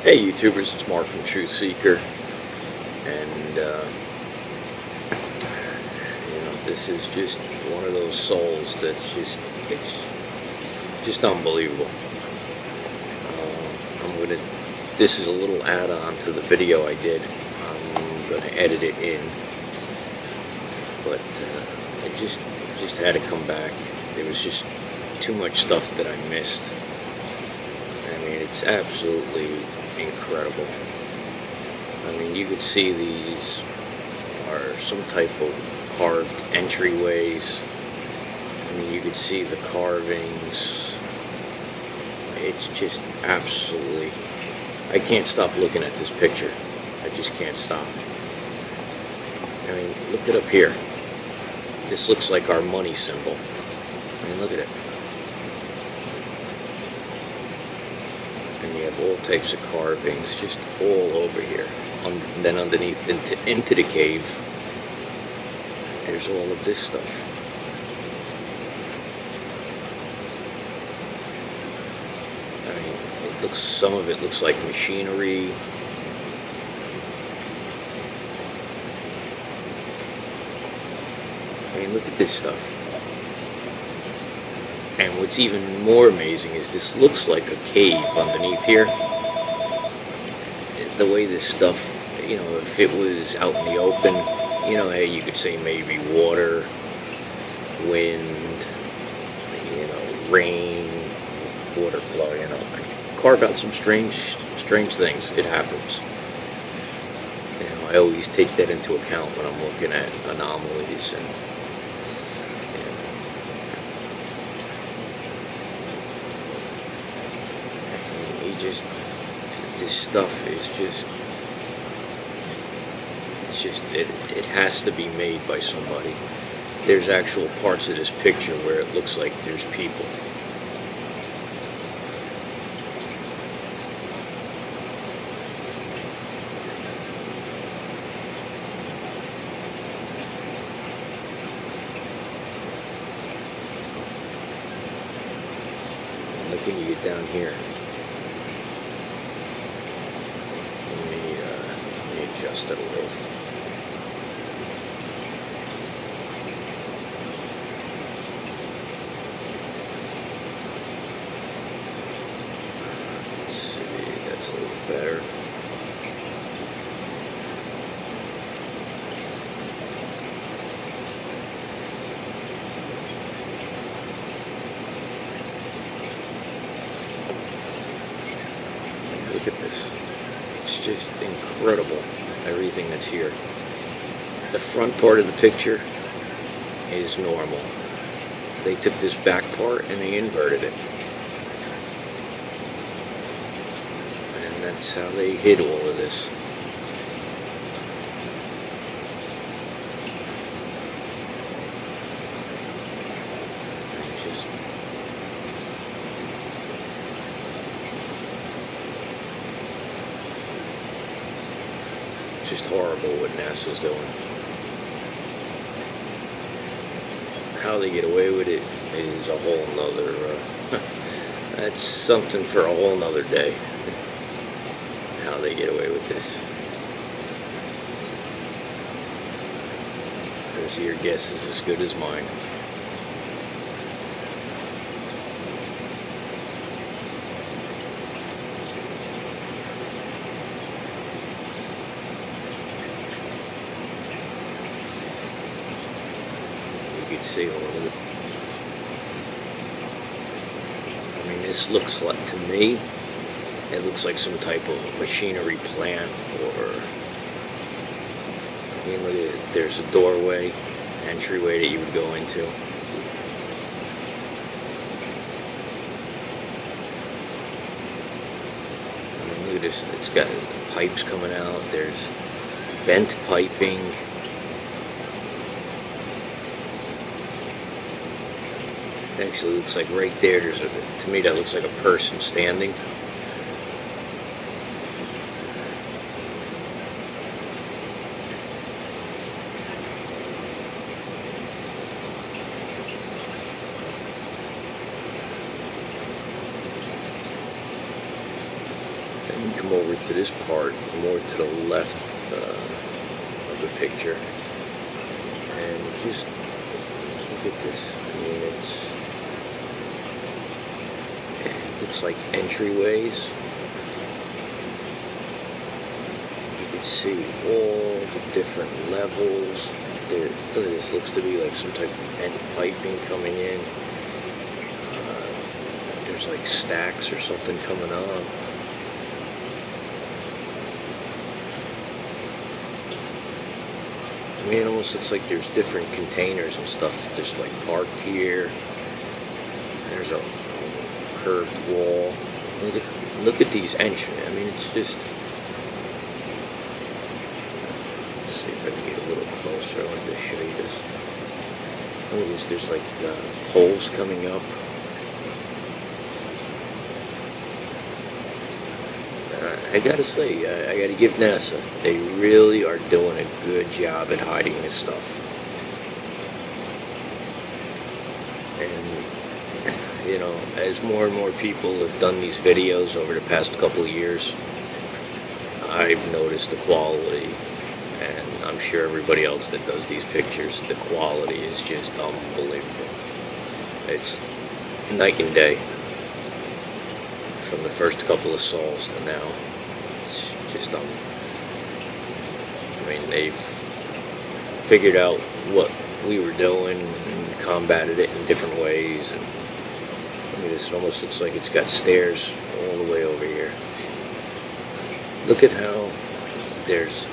Hey YouTubers, it's Mark from TRUTHSEEKER, and this is just one of those souls that's it's just unbelievable. This is a little add-on to the video I did. I'm gonna edit it in, but I just had to come back. There was just too much stuff that I missed. I mean, it's absolutely incredible. I mean, you could see these are some type of carved entryways. I mean, you could see the carvings. It's just absolutely... I can't stop looking at this picture. I just can't stop. I mean, look it up here. This looks like our money symbol. I mean, look at it. And you have all types of carvings just all over here. And then underneath into the cave, there's all of this stuff. I mean, some of it looks like machinery. I mean, look at this stuff. And what's even more amazing is this looks like a cave underneath here. The way this stuff, you know, if it was out in the open, you know, hey, you could say maybe water, wind, you know, rain, water flow, you know. Carve out some strange things. It happens. You know, I always take that into account when I'm looking at anomalies and this stuff is it has to be made by somebody. There's actual parts of this picture where it looks like there's people. Look when you get down here. Adjust it a little. Let's see, that's a little better. Look at this. It's just incredible. Everything that's here. The front part of the picture is normal. They took this back part and they inverted it. And that's how they hid all of this. Just horrible what NASA's doing. How they get away with it is a whole nother, that's something for a whole nother day. How they get away with this. Because your guess is as good as mine. You can see all of it. I mean, this looks like, to me, it looks like some type of machinery plant, or, I mean, look at it. There's a doorway, entryway that you would go into. I mean, look at this. It's got pipes coming out. There's bent piping. It actually looks like right there, to me that looks like a person standing. Then you come come over to this part, more to the left of the picture, and just look at this. I mean, it looks like entryways. You can see all the different levels. There, look at this. Looks to be like some type of end piping coming in. There's like stacks or something coming on. I mean, it almost looks like there's different containers and stuff just like parked here. There's a curved wall. Look at these entries. I mean, it's just. Let's see if I can get a little closer. I want to show you this. Look at this. There's like poles coming up. I gotta say, I gotta give NASA, they really are doing a good job at hiding this stuff. And, you know, as more and more people have done these videos over the past couple of years, I've noticed the quality, and I'm sure everybody else that does these pictures, the quality is just unbelievable. It's night and day. From the first couple of sols to now, it's just I mean, they've figured out what we were doing and combated it in different ways. And I mean, this almost looks like it's got stairs all the way over here. Look at how there's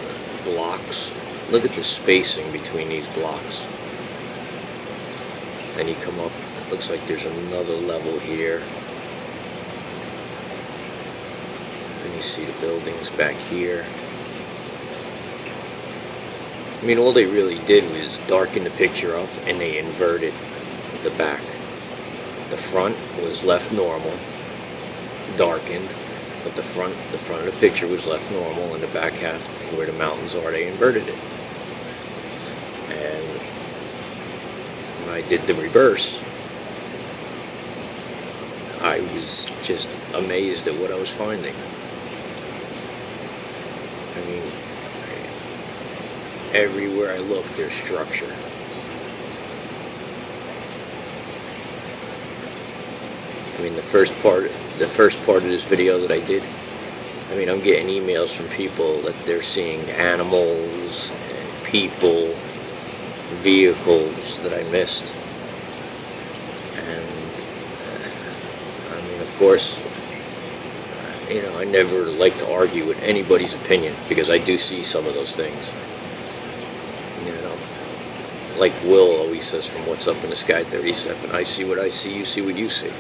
blocks. Look at the spacing between these blocks. Then you come up. It looks like there's another level here. You see the buildings back here. I mean, all they really did was darken the picture up and they inverted the back. The front was left normal, darkened, but the front of the picture was left normal, and the back half where the mountains are, they inverted it. And when I did the reverse, I was just amazed at what I was finding. I mean, everywhere I look, there's structure. I mean, the first part of this video that I did, I mean, I'm getting emails from people that they're seeing animals and people, vehicles that I missed. And, I mean, of course, you know, I never like to argue with anybody's opinion because I do see some of those things. You know, like Will always says from What's Up in the Sky 37, I see what I see, you see what you see.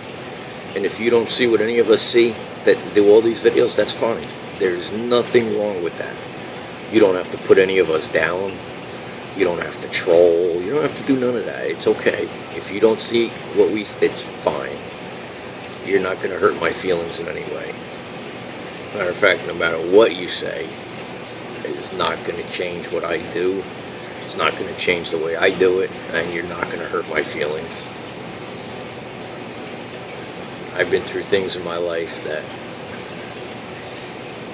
And if you don't see what any of us see that do all these videos, that's fine. There's nothing wrong with that. You don't have to put any of us down. You don't have to troll. You don't have to do none of that. It's okay. If you don't see what we, it's fine. You're not going to hurt my feelings in any way. Matter of fact, no matter what you say, it's not going to change what I do. It's not going to change the way I do it, and you're not going to hurt my feelings. I've been through things in my life that,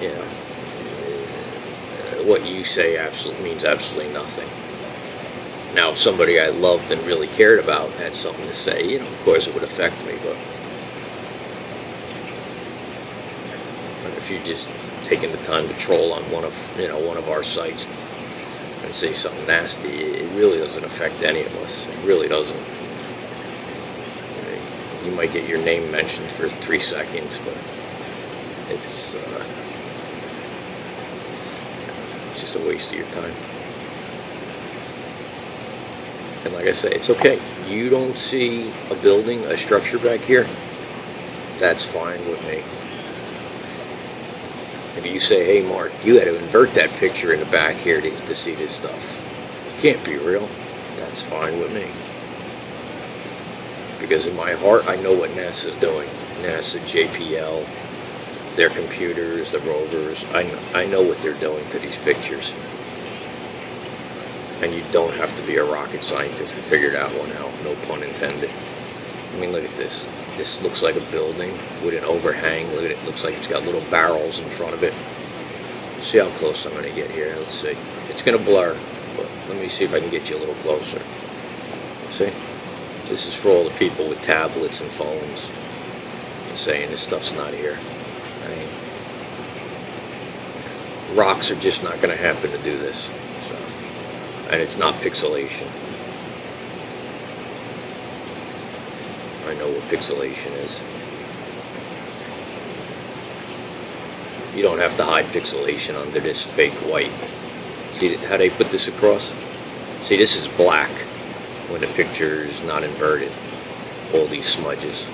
you know, what you say means absolutely nothing. Now, if somebody I loved and really cared about had something to say, you know, of course it would affect me, but if you're just taking the time to troll on one of our sites and say something nasty, it really doesn't affect any of us. It really doesn't. You might get your name mentioned for 3 seconds, but it's just a waste of your time. And like I say, it's okay. You don't see a building, a structure back here, that's fine with me. If you say, hey Mark, you had to invert that picture in the back here to see this stuff. Can't be real. That's fine with me. Because in my heart, I know what NASA's doing. NASA, JPL, their computers, the rovers. I know what they're doing to these pictures. And you don't have to be a rocket scientist to figure that one out. No pun intended. I mean, look at this. This looks like a building with an overhang. Look at it. Looks like it's got little barrels in front of it. See how close I'm going to get here. Let's see. It's going to blur, but let me see if I can get you a little closer. See? This is for all the people with tablets and phones and saying this stuff's not here. I mean, rocks are just not going to happen to do this. So, and it's not pixelation. I know what pixelation is. You don't have to hide pixelation under this fake white. See how they put this across? See, this is black when the picture is not inverted. All these smudges.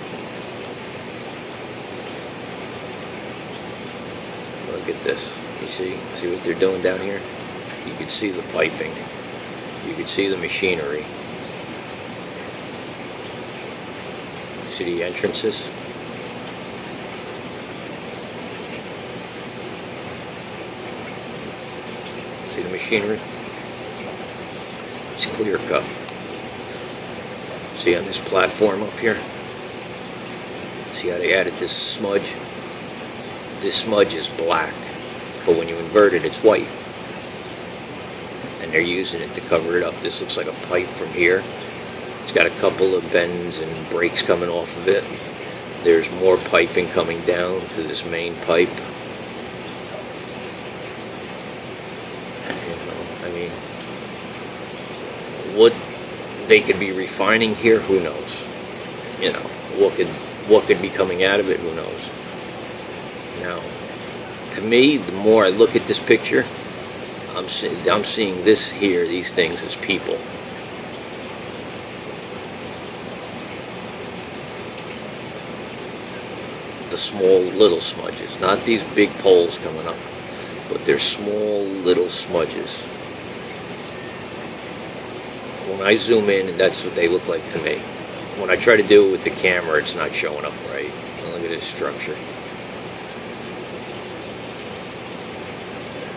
Look at this. You see what they're doing down here? You can see the piping. You can see the machinery. See the entrances? See the machinery? It's clear cut. See on this platform up here? See how they added this smudge? This smudge is black, but when you invert it, it's white. And they're using it to cover it up. This looks like a pipe from here. It's got a couple of bends and breaks coming off of it. There's more piping coming down to this main pipe. I mean, what they could be refining here, who knows? You know, what could be coming out of it, who knows? Now, to me, the more I look at this picture, I'm seeing this here, these things as people. The small little smudges, not these big poles coming up, but they're small little smudges. When I zoom in, that's what they look like to me. When I try to do it with the camera, it's not showing up right. Look at this structure.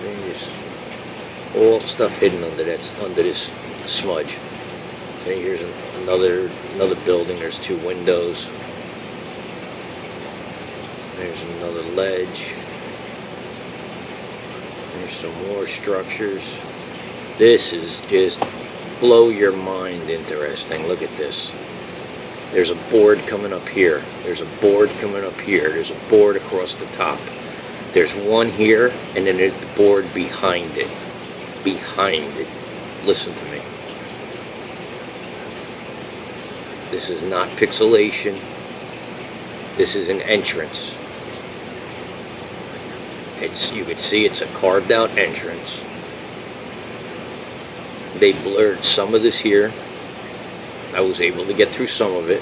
There's all stuff hidden under this smudge. Okay, here's another building. There's two windows. There's another ledge. There's some more structures. This is just blow your mind interesting. Look at this. There's a board coming up here. There's a board coming up here. There's a board across the top. There's one here, and then there's the board behind it. Behind it. Listen to me. This is not pixelation. This is an entrance. You can see it's a carved out entrance. They blurred some of this here. I was able to get through some of it,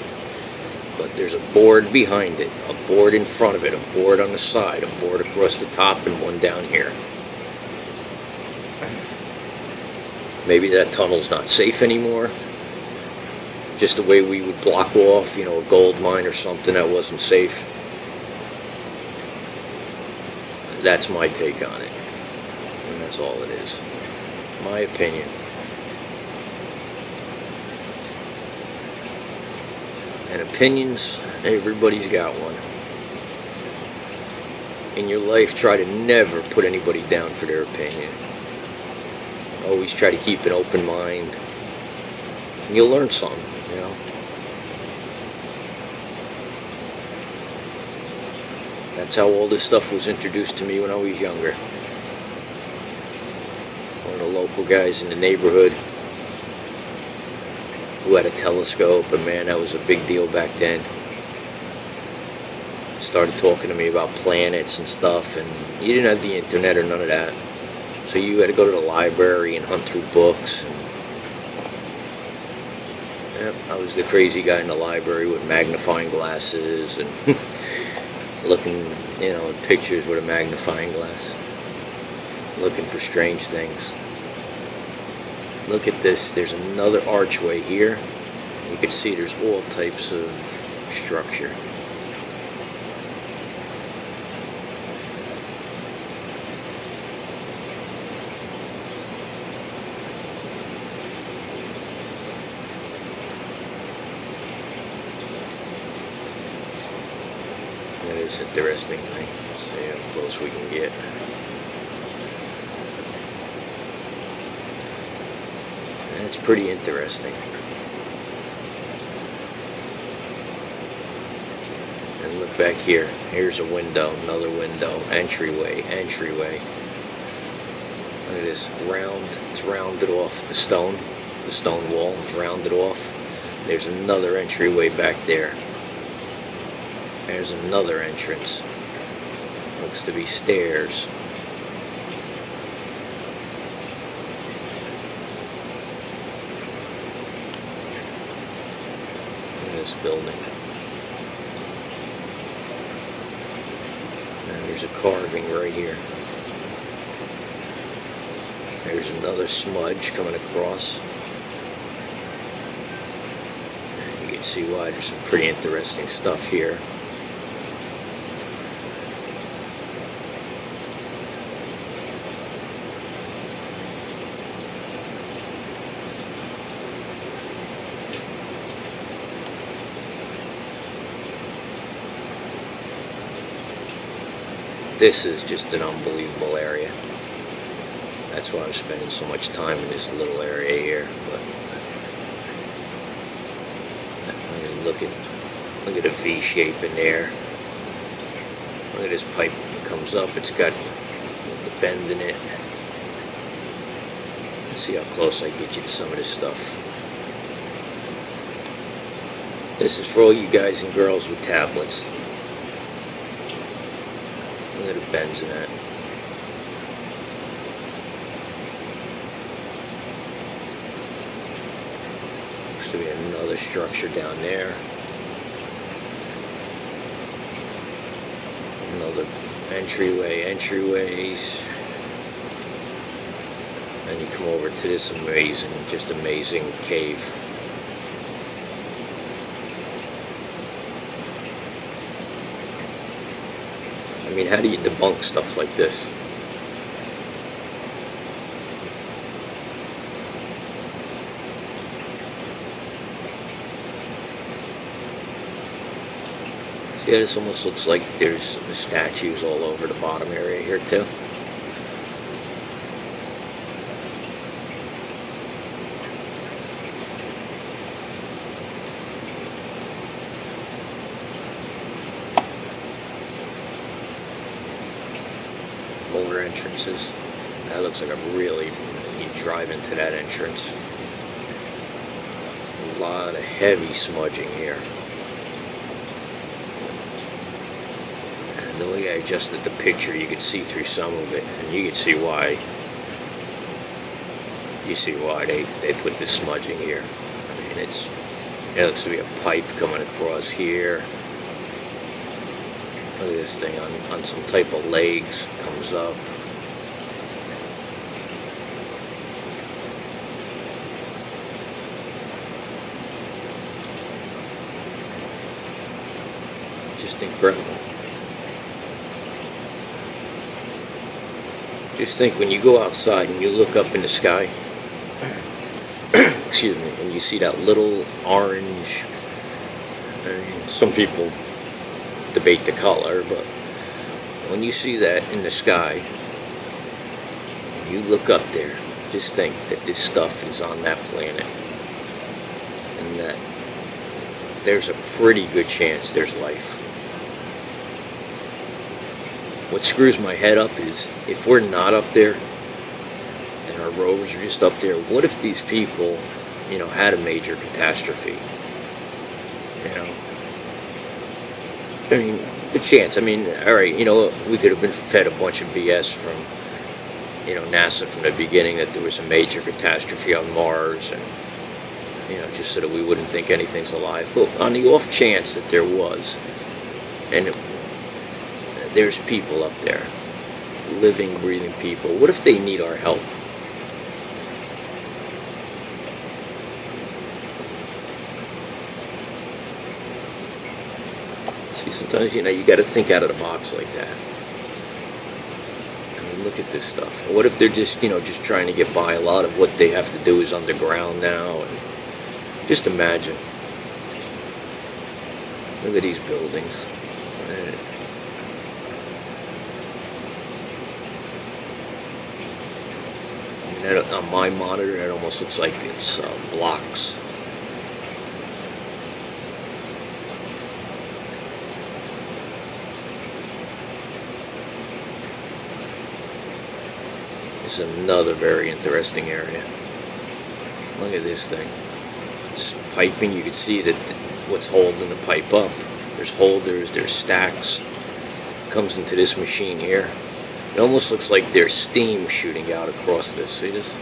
but there's a board behind it, a board in front of it, a board on the side, a board across the top, and one down here. Maybe that tunnel's not safe anymore. Just the way we would block off, you know, a gold mine or something that wasn't safe. That's my take on it, and that's all it is. My opinion. And opinions, everybody's got one. In your life, try to never put anybody down for their opinion. Always try to keep an open mind, and you'll learn something, you know. That's how all this stuff was introduced to me when I was younger. One of the local guys in the neighborhood who had a telescope, and man, that was a big deal back then. Started talking to me about planets and stuff, and you didn't have the internet or none of that. So you had to go to the library and hunt through books. And, yep, I was the crazy guy in the library with magnifying glasses and looking, you know, at pictures with a magnifying glass, looking for strange things. Look at this. There's another archway here. You can see there's all types of structure. That is an interesting thing. Let's see how close we can get. It's pretty interesting. And look back here. Here's a window, another window, entryway. Look at this round. It's rounded off. The stone wall is rounded off. There's another entryway back there. There's another entrance. Looks to be stairs. Look at this building. And there's a carving right here. There's another smudge coming across. You can see why there's some pretty interesting stuff here. This is just an unbelievable area. That's why I'm spending so much time in this little area here. But I mean, look at the V shape in there. Look at this pipe that comes up. It's got the bend in it. Let's see how close I get you to some of this stuff. This is for all you guys and girls with tablets. Look at the bends in that. Looks to be another structure down there. Another entryways. And you come over to this just amazing cave. I mean, how do you debunk stuff like this? See how this almost looks like there's statues all over the bottom area here too? More entrances. That looks like you drive into that entrance. A lot of heavy smudging here. And the way I adjusted the picture, you could see through some of it, and you can see why. You see why they put this smudging here. I mean, it looks to be a pipe coming across here. Look at this thing on some type of legs, comes up. Just incredible. Just think, when you go outside and you look up in the sky, excuse me, and you see that little orange, and some people debate the color, but when you see that in the sky, and you look up there, just think that this stuff is on that planet, and that there's a pretty good chance there's life. What screws my head up is, if we're not up there, and our rovers are just up there, what if these people, had a major catastrophe? I mean, the chance. I mean, alright, we could have been fed a bunch of BS from, NASA from the beginning, that there was a major catastrophe on Mars, and, just so that we wouldn't think anything's alive. But on the off chance that there was, and there's people up there, living, breathing people, what if they need our help? Sometimes, you got to think out of the box like that. I mean, look at this stuff. What if they're just trying to get by? A lot of what they have to do is underground now. And just imagine. Look at these buildings. And that, on my monitor, that almost looks like it's blocks. This is another very interesting area. Look at this thing. It's piping. You can see that what's holding the pipe up. There's holders, there's stacks. It comes into this machine here. It almost looks like there's steam shooting out across this. See this?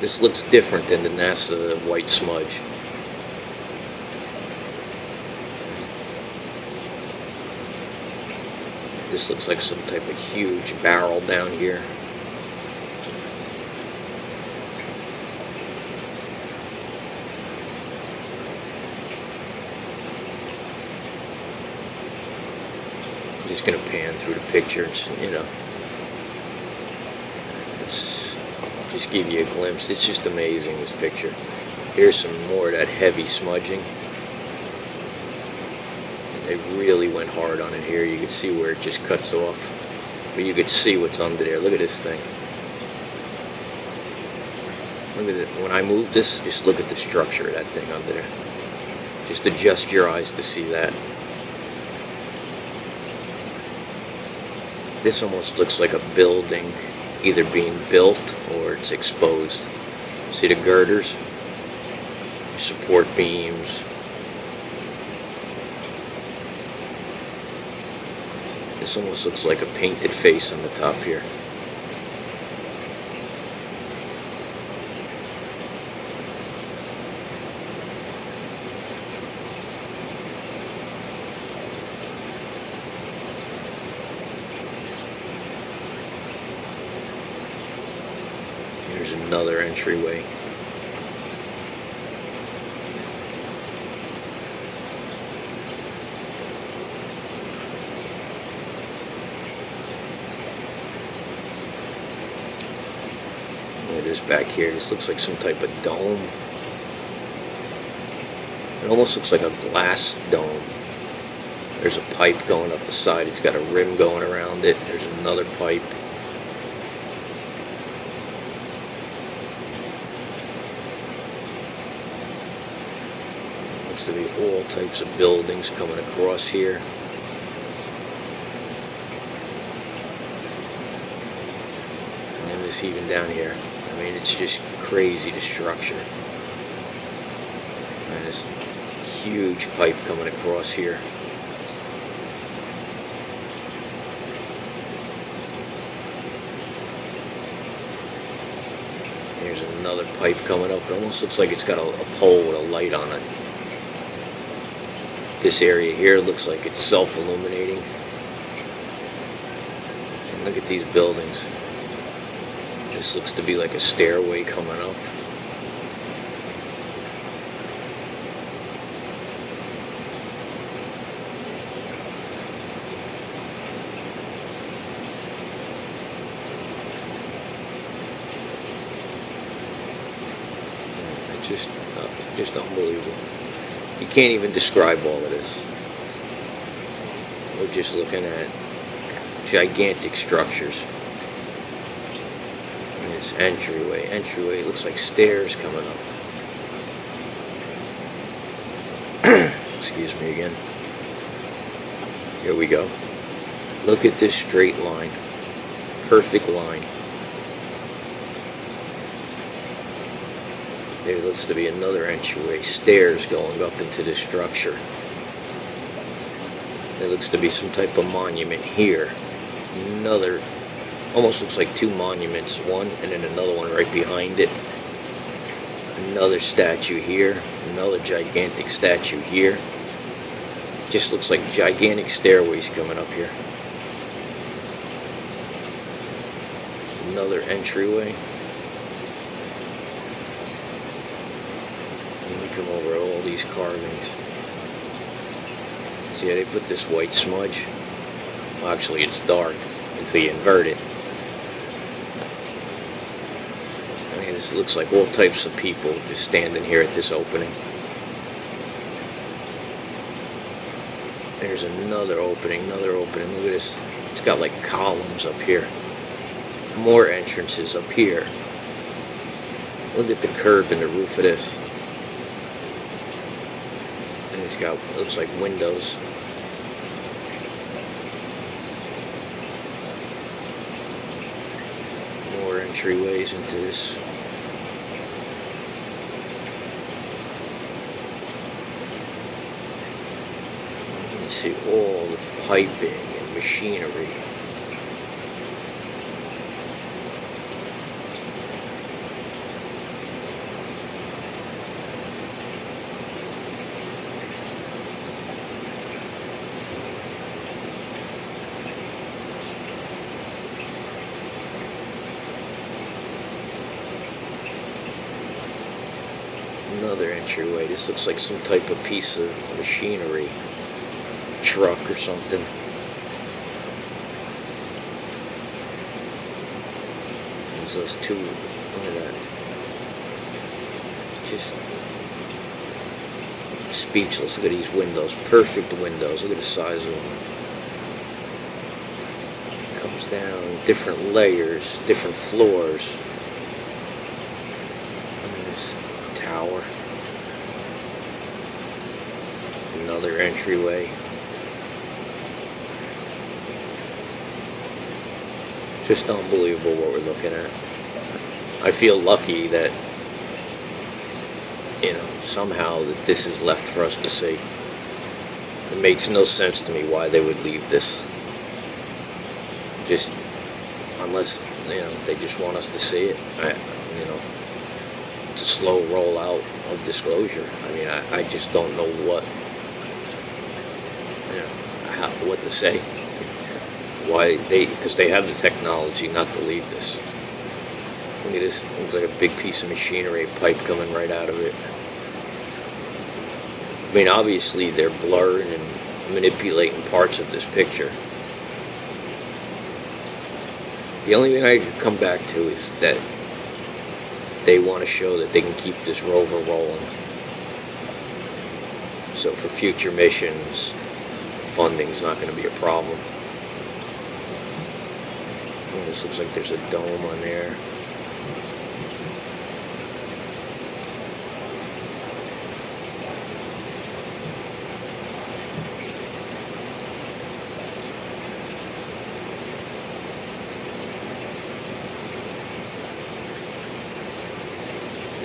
This looks different than the NASA white smudge. This looks like some type of huge barrel down here. I'm just going to pan through the pictures, you know. Just give you a glimpse. It's just amazing, this picture. Here's some more of that heavy smudging. They really went hard on it here. You can see where it just cuts off. But you could see what's under there. Look at this thing. Look at it. When I move this, just look at the structure of that thing under there. Just adjust your eyes to see that. This almost looks like a building either being built or it's exposed. See the girders? Support beams. This almost looks like a painted face on the top here. Here's another entryway. This back here, this looks like some type of dome. It almost looks like a glass dome. There's a pipe going up the side. It's got a rim going around it. There's another pipe. Looks to be all types of buildings coming across here. And then this even down here. I mean, it's just crazy, the structure. And this huge pipe coming across here. Here's another pipe coming up. It almost looks like it's got a pole with a light on it. This area here looks like it's self-illuminating. And look at these buildings. This looks to be like a stairway coming up. Just unbelievable. You can't even describe all of this. We're just looking at gigantic structures. This entryway looks like stairs coming up. Excuse me again. Here we go. Look at this straight line. Perfect line. There looks to be another entryway. Stairs going up into this structure. There looks to be some type of monument here. Another. Almost looks like two monuments, one and then another one right behind it. Another statue here, another gigantic statue here. Just looks like gigantic stairways coming up here. Another entryway. And we come over all these carvings. See how they put this white smudge? Well, actually, it's dark until you invert it. This looks like all types of people just standing here at this opening. There's another opening, Look at this. It's got like columns up here. more entrances up here. Look at the curve in the roof of this. And it's got, looks like windows. More entryways into this. You can see all the piping and machinery. Another entryway. This looks like some type of piece of machinery, truck or something. There's those two. Look at that. Just speechless. Look at these windows. Perfect windows. Look at the size of them. Comes down different layers, different floors. Tower. Another entryway. Just unbelievable what we're looking at. I feel lucky that, you know, somehow that this is left for us to see. It makes no sense to me why they would leave this. Just, unless, you know, they just want us to see it. You know, it's a slow rollout of disclosure. I mean, I just don't know what, you know, what to say. Why because they have the technology not to leave this. Look at this. Looks like a big piece of machinery, a pipe coming right out of it. I mean, obviously they're blurring and manipulating parts of this picture. The only thing I can come back to is that they want to show that they can keep this rover rolling. So for future missions, funding's not going to be a problem. Oh, this looks like there's a dome on there.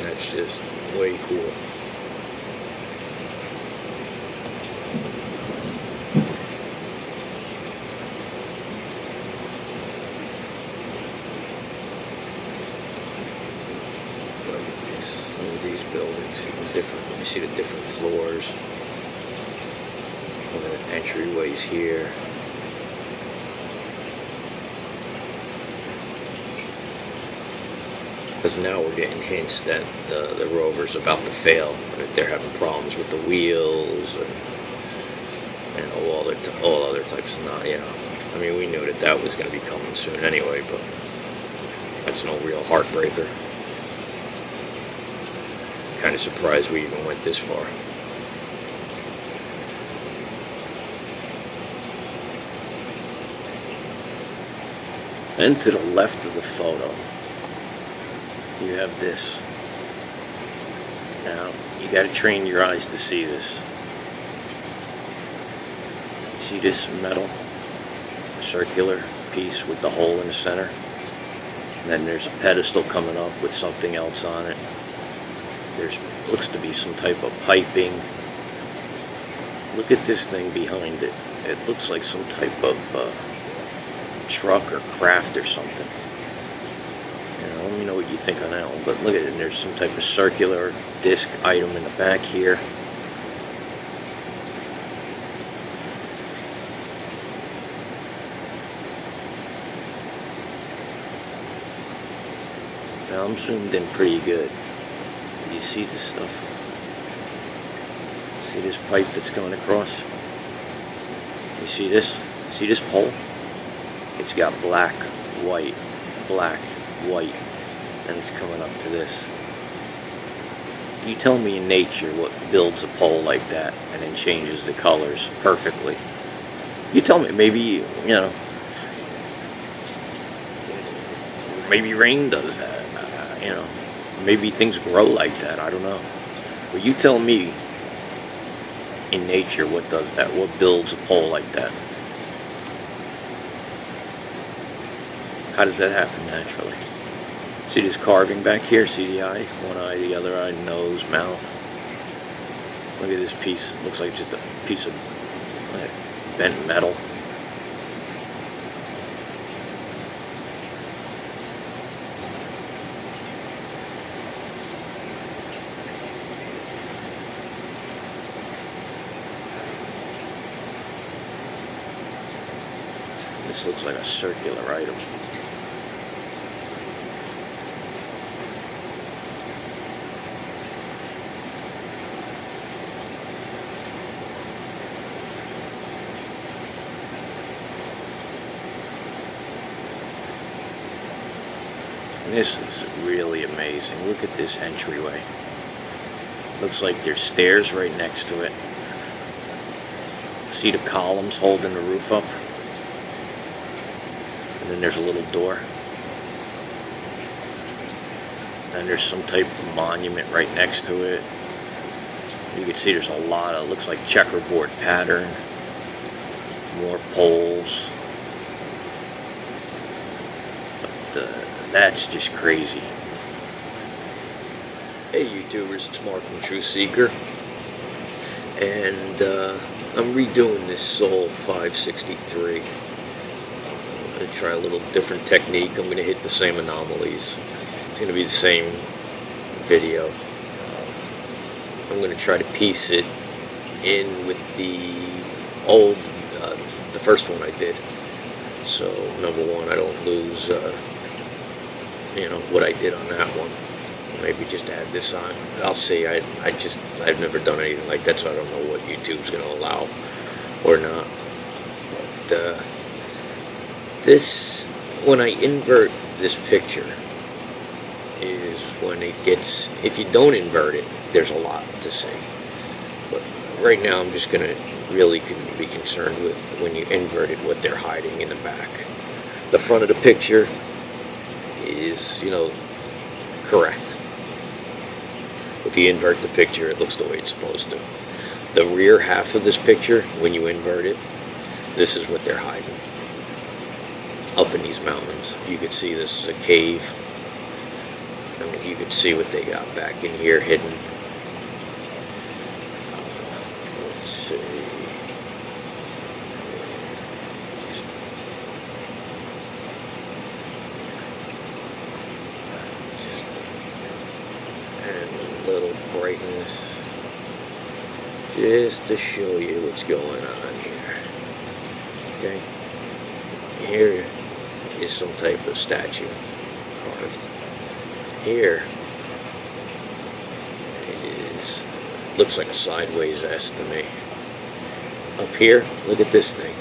That's just way cool. These buildings, you see the different floors, and the entryways here. Because now we're getting hints that the rover's about to fail, that they're having problems with the wheels and all other types of, you know. I mean, we knew that was going to be coming soon anyway, but that's no real heartbreaker. Kind of surprised we even went this far. And to the left of the photo, you have this. Now, you got to train your eyes to see this. See this metal circular piece with the hole in the center? And then there's a pedestal coming up with something else on it. There's looks to be some type of piping. Look at this thing behind it. It looks like some type of truck or craft or something. Let me know what you think on that one. But look at it. There's some type of circular disc item in the back here. Now I'm zoomed in pretty good. Do you see this stuff? See this pipe that's going across? You see this? See this pole? It's got black, white, white. And it's coming up to this. You tell me in nature what builds a pole like that and then changes the colors perfectly. You tell me, maybe, you know, Maybe rain does that. You know, maybe things grow like that. I don't know. But you tell me, in nature, what does that? What builds a pole like that? How does that happen naturally? See this carving back here? See the eye? One eye, the other eye, nose, mouth. Look at this piece. It looks like just a piece of bent metal. This looks like a circular item. This is really amazing. Look at this entryway. Looks like there's stairs right next to it. See the columns holding the roof up? And then there's a little door. And there's some type of monument right next to it. You can see there's a lot of, looks like checkerboard pattern. More poles. But that's just crazy. Hey YouTubers, it's Mark from TRUTHSEEKER. And I'm redoing this Soul 563. I'm going to try a little different technique. I'm going to hit the same anomalies. It's going to be the same video. I'm going to try to piece it in with the old, the first one I did. So, number one, I don't lose, you know, what I did on that one. Maybe just add this on. I'll see. I've never done anything like that, so I don't know what YouTube's going to allow or not. But this, when I invert this picture, is when it gets, if you don't invert it, there's a lot to see. But right now I'm just going to really be concerned with when you invert it, what they're hiding in the back. The front of the picture is, you know, correct. If you invert the picture, it looks the way it's supposed to. The rear half of this picture, when you invert it, this is what they're hiding. Up in these mountains. You can see this is a cave. I mean, you can see what they got back in here hidden. Let's see. Little brightness just to show you what's going on here. Okay, here is some type of statue carved. Here is, looks like a sideways S to me. Up here, look at this thing.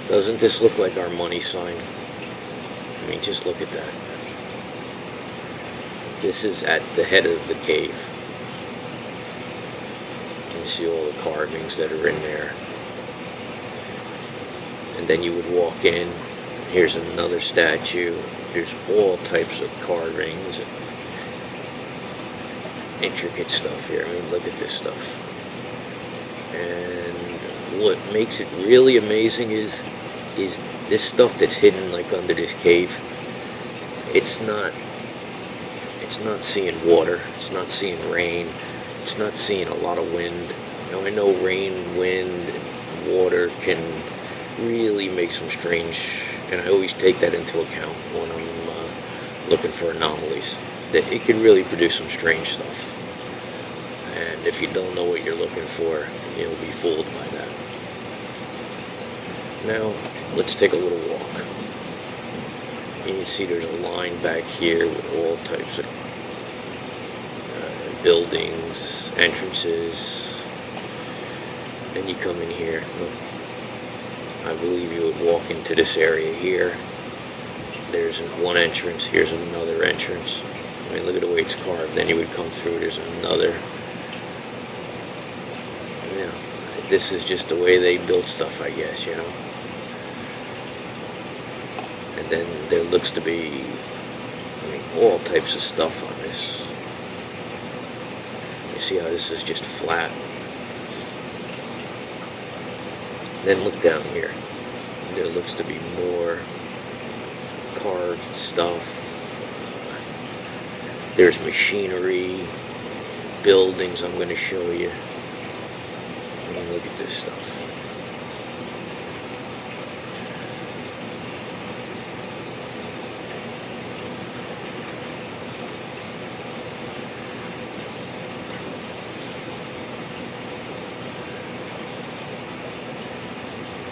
Doesn't this look like our money sign? I mean, just look at that. This is at the head of the cave. You can see all the carvings that are in there. And then you would walk in. Here's another statue. There's all types of carvings and intricate stuff here. I mean, look at this stuff. And what makes it really amazing is this stuff that's hidden like under this cave. It's not seeing water, it's not seeing rain, it's not seeing a lot of wind. You know, I know rain, wind, and water can really make some strange, and I always take that into account when I'm looking for anomalies, that it can really produce some strange stuff. And if you don't know what you're looking for, you'll be fooled by that. Now, let's take a little walk. You can see there's a line back here with all types of buildings, entrances. Then you come in here. Look, I believe you would walk into this area here. There's one entrance. Here's another entrance. I mean, look at the way it's carved. Then you would come through. There's another. You know, this is just the way they build stuff, I guess, you know. And then there looks to be all types of stuff on this. You see how this is just flat? Then look down here. There looks to be more carved stuff. There's machinery, buildings I'm going to show you. I mean, look at this stuff.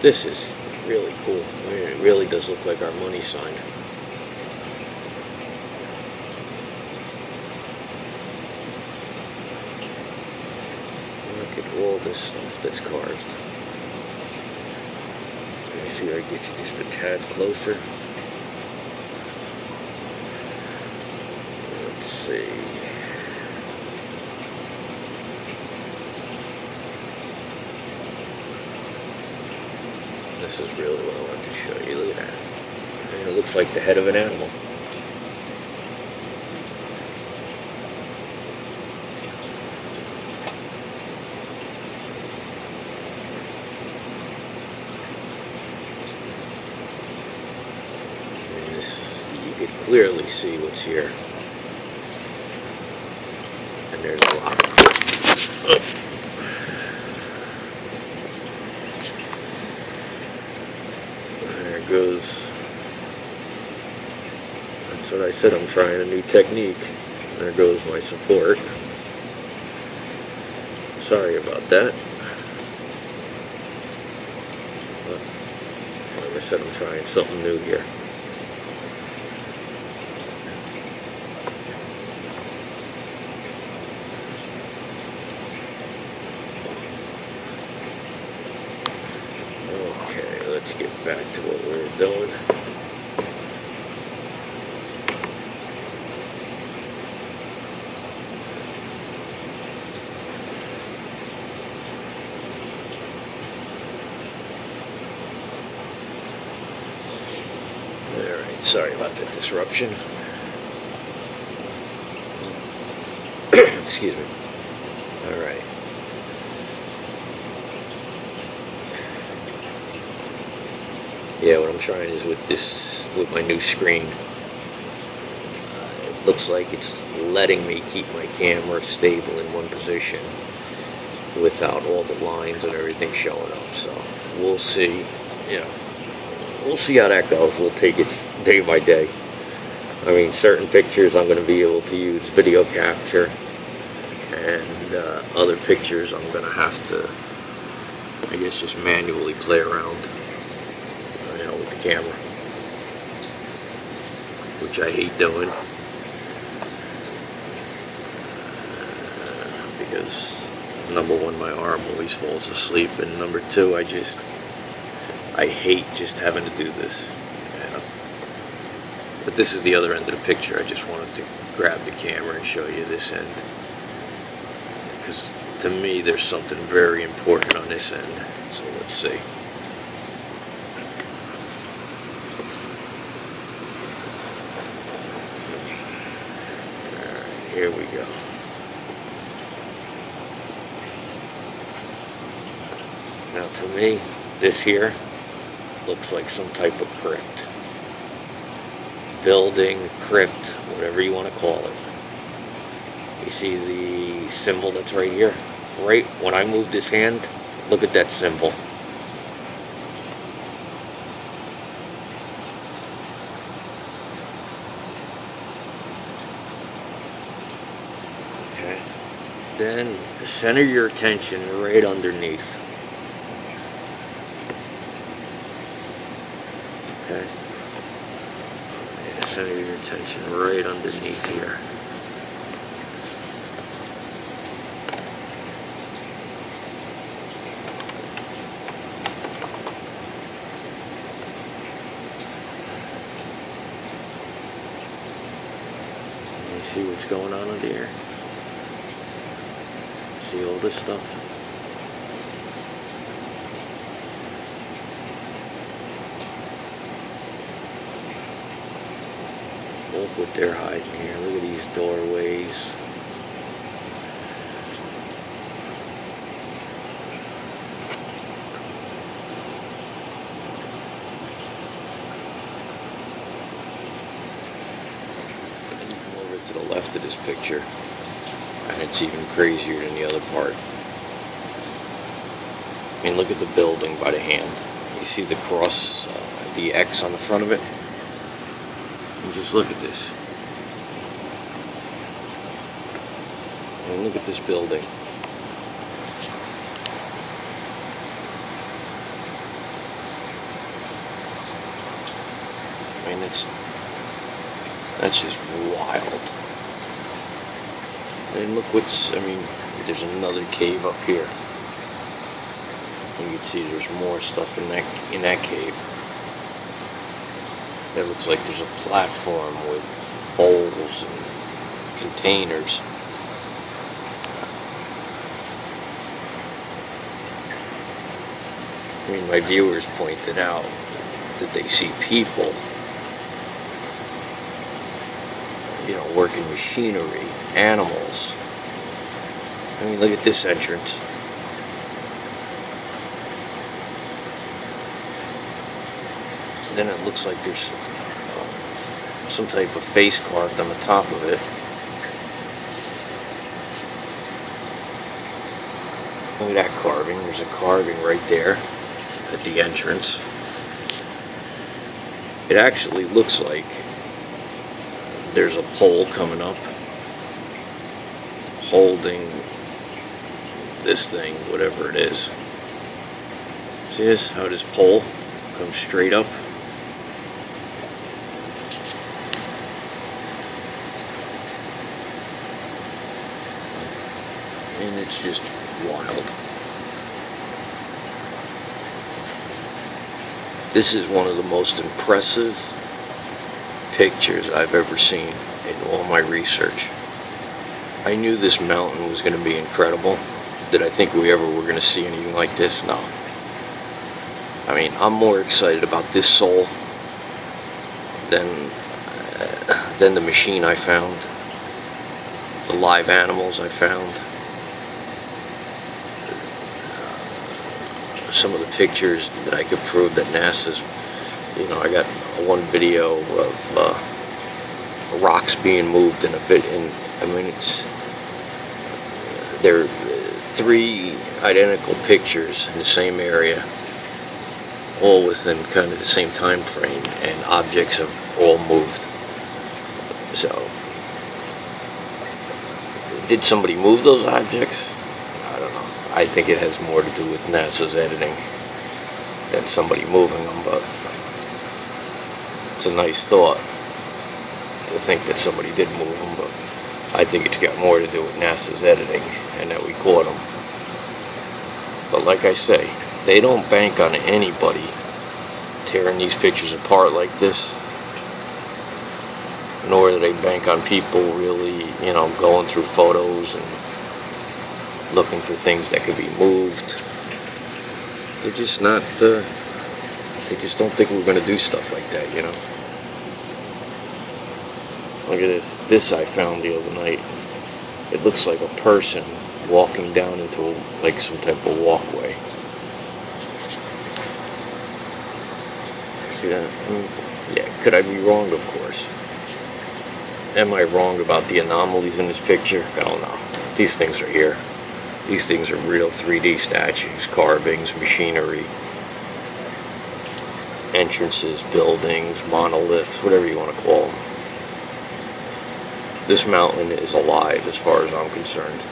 This is really cool. I mean, it really does look like our money sign. Look at all this stuff that's carved. Let me see if I can get you just a tad closer. Let's see. This is really what I wanted to show you. Look at that. And it looks like the head of an animal. And this is, you can clearly see what's here. And there's a lot. Goes. That's what I said, I'm trying a new technique. There goes my support. Sorry about that. But like I said, I'm trying something new here. Okay, let's get back to what we were doing. Alright, sorry about that disruption. Excuse me. Alright. Yeah, what I'm trying is with my new screen. It looks like it's letting me keep my camera stable in one position without all the lines and everything showing up. So we'll see. Yeah, we'll see how that goes. We'll take it day by day. I mean, certain pictures I'm going to be able to use video capture, and other pictures I'm going to have to, I guess, just manually play around, with the camera, which I hate doing, because number one, my arm always falls asleep, and number two, I hate just having to do this, But this is the other end of the picture. I just wanted to grab the camera and show you this end, because to me there's something very important on this end. So let's see. Here we go. Now to me, this here looks like some type of crypt. Building, crypt, whatever you want to call it. You see the symbol that's right here? Right when I move this hand, look at that symbol. Then center your attention right underneath. Okay. And center your attention right underneath here. You see what's going on under here? See all this stuff? Look what they're hiding here. Look at these doorways. And you come over to the left of this picture, and it's even crazier than the other part. I mean, look at the building by the hand. You see the cross, the X on the front of it? And just look at this. I mean, look at this building. I mean, that's just wild. And look I mean, there's another cave up here. You can see there's more stuff in that cave. It looks like there's a platform with bowls and containers. I mean, my viewers pointed out that they see people, you know, working machinery, animals. I mean, look at this entrance. Then it looks like there's some type of face carved on the top of it. Look at that carving. There's a carving right there at the entrance. It actually looks like there's a pole coming up holding this thing, whatever it is. See this? How this pole comes straight up? And it's just wild. This is one of the most impressive pictures I've ever seen in all my research. I knew this mountain was going to be incredible. Did I think we ever were going to see anything like this? No. I mean, I'm more excited about this soul than the machine I found, the live animals I found. Some of the pictures that I could prove that NASA's, you know, I got one video of rocks being moved in a bit, and I mean, there are 3 identical pictures in the same area, all within kind of the same time frame, and objects have all moved. So, did somebody move those objects? I don't know. I think it has more to do with NASA's editing than somebody moving them, but it's a nice thought to think that somebody did move them, but I think it's got more to do with NASA's editing and that we caught them. But like I say, they don't bank on anybody tearing these pictures apart like this, nor do they bank on people really, you know, going through photos and looking for things that could be moved. They're just not, they just don't think we're going to do stuff like that, you know. Look at this. This I found the other night. It looks like a person walking down into like some type of walkway. See that? Yeah, could I be wrong? Of course. Am I wrong about the anomalies in this picture? I don't know. These things are here. These things are real 3D statues, carvings, machinery, entrances, buildings, monoliths, whatever you want to call them. This mountain is alive as far as I'm concerned.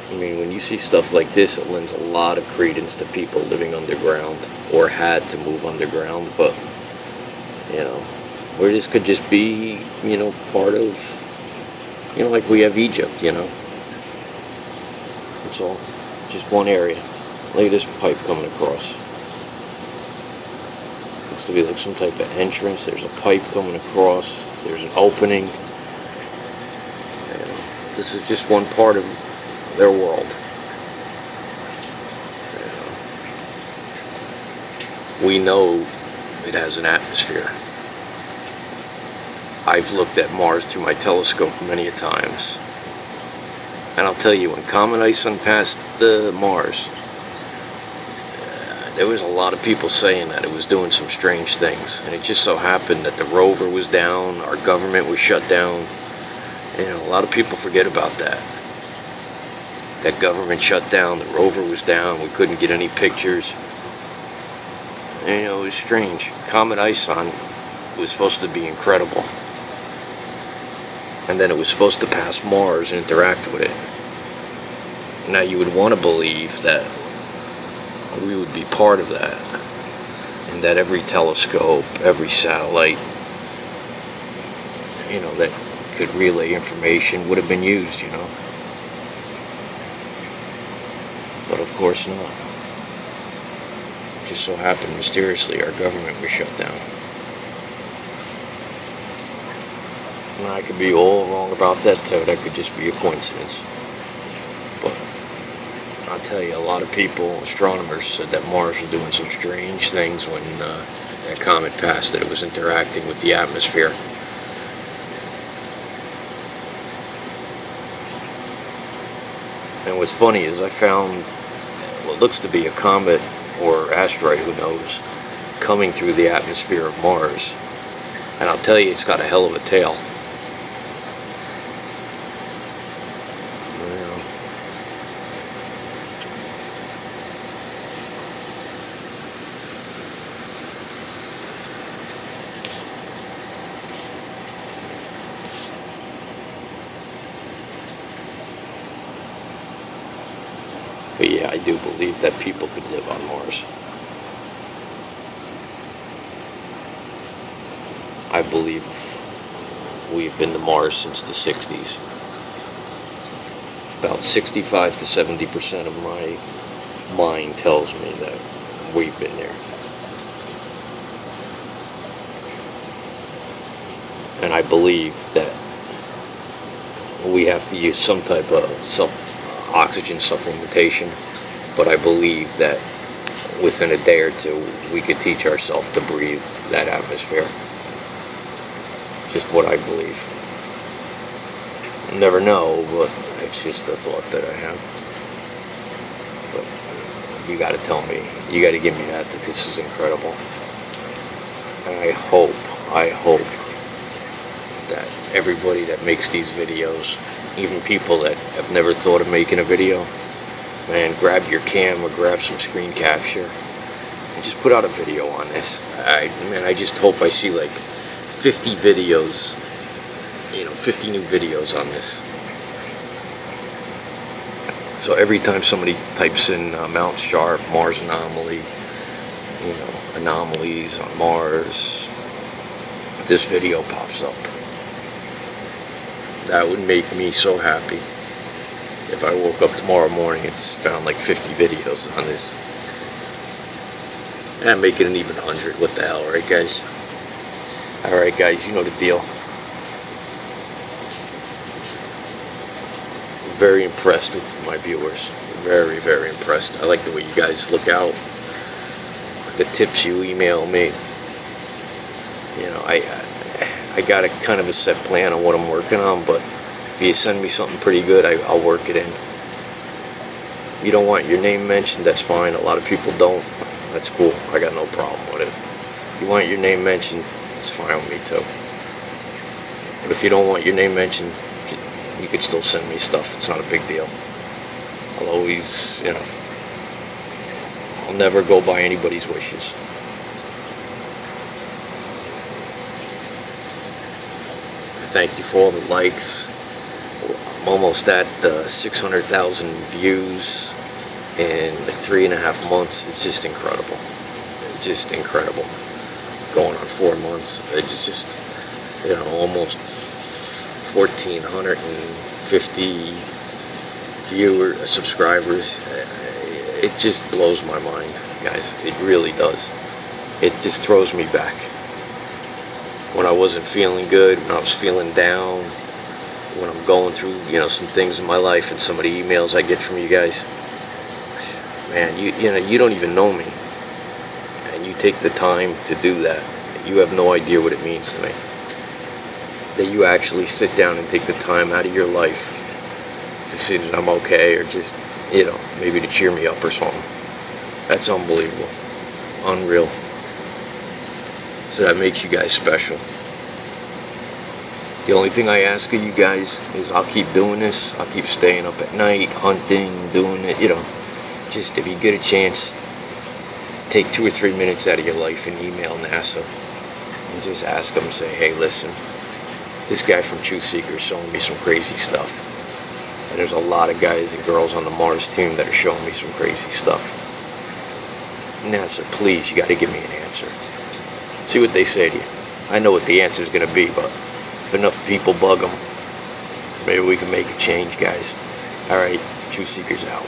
I mean, when you see stuff like this, it lends a lot of credence to people living underground or had to move underground, but you know, where this could just be, you know, part of, you know, like we have Egypt, you know. It's all just one area. Look at this pipe coming across. Looks to be like some type of entrance. There's a pipe coming across. There's an opening. And this is just one part of their world. we know it has an atmosphere. I've looked at Mars through my telescope many a times. And I'll tell you, when Comet Ison passed the Mars, there was a lot of people saying that it was doing some strange things. And it just so happened that the rover was down, our government was shut down. You know, a lot of people forget about that. That government shut down, the rover was down, we couldn't get any pictures. And, you know, it was strange. Comet Ison was supposed to be incredible. And then it was supposed to pass Mars and interact with it. Now you would want to believe that we would be part of that. And that every telescope, every satellite, you know, that could relay information would have been used, you know. But of course not. It just so happened mysteriously our government was shut down. And I could be all wrong about that too. That could just be a coincidence. But I'll tell you, a lot of people, astronomers, said that Mars was doing some strange things when that comet passed, that it was interacting with the atmosphere. And what's funny is I found what looks to be a comet or asteroid, who knows, coming through the atmosphere of Mars. And I'll tell you, it's got a hell of a tail. But yeah, I do believe that people could live on Mars. I believe we've been to Mars since the 60s. About 65 to 70% of my mind tells me that we've been there. And I believe that we have to use some type of oxygen supplementation, but I believe that within a day or two we could teach ourselves to breathe that atmosphere. Just what I believe. Never know, but it's just a thought that I have. But you gotta tell me, you gotta give me that this is incredible. And I hope that everybody that makes these videos, even people that have never thought of making a video, man, grab your camera, grab some screen capture, and just put out a video on this. I just hope I see like 50 videos, 50 new videos on this. So every time somebody types in Mount Sharp, Mars anomaly, anomalies on Mars, this video pops up. That would make me so happy. If I woke up tomorrow morning and found like 50 videos on this. And make it an even 100. What the hell, right guys? Alright guys, you know the deal. Very impressed with my viewers. Very, very impressed. I like the way you guys look out. The tips you email me. I got a kind of a set plan on what I'm working on, but if you send me something pretty good, I'll work it in. You don't want your name mentioned, that's fine. A lot of people don't. That's cool. I got no problem with it. You want your name mentioned, it's fine with me too. But if you don't want your name mentioned, you could still send me stuff. It's not a big deal. I'll always, I'll never go by anybody's wishes. Thank you for all the likes. I'm almost at 600,000 views in like 3.5 months. It's just incredible. Just incredible. Going on 4 months. It's just, almost 1,450 subscribers. It just blows my mind, guys. It really does. It just throws me back. When I wasn't feeling good, when I was feeling down, when I'm going through, some things in my life, and some of the emails I get from you guys, man, you don't even know me, and you take the time to do that, you have no idea what it means to me. That you actually sit down and take the time out of your life to see that I'm okay, or just, you know, maybe to cheer me up or something. That's unbelievable. Unreal. So that makes you guys special. The only thing I ask of you guys is I'll keep doing this. I'll keep staying up at night, hunting, doing it, you know. Just if you get a chance, take 2 or 3 minutes out of your life and email NASA and just ask them, say, hey, listen, this guy from TRUTHSEEKER'S showing me some crazy stuff. And there's a lot of guys and girls on the Mars team that are showing me some crazy stuff. NASA, please, you got to give me an answer. See what they say to you. I know what the answer is going to be, but if enough people bug them, maybe we can make a change, guys. All right, TRUTHSEEKER'S out.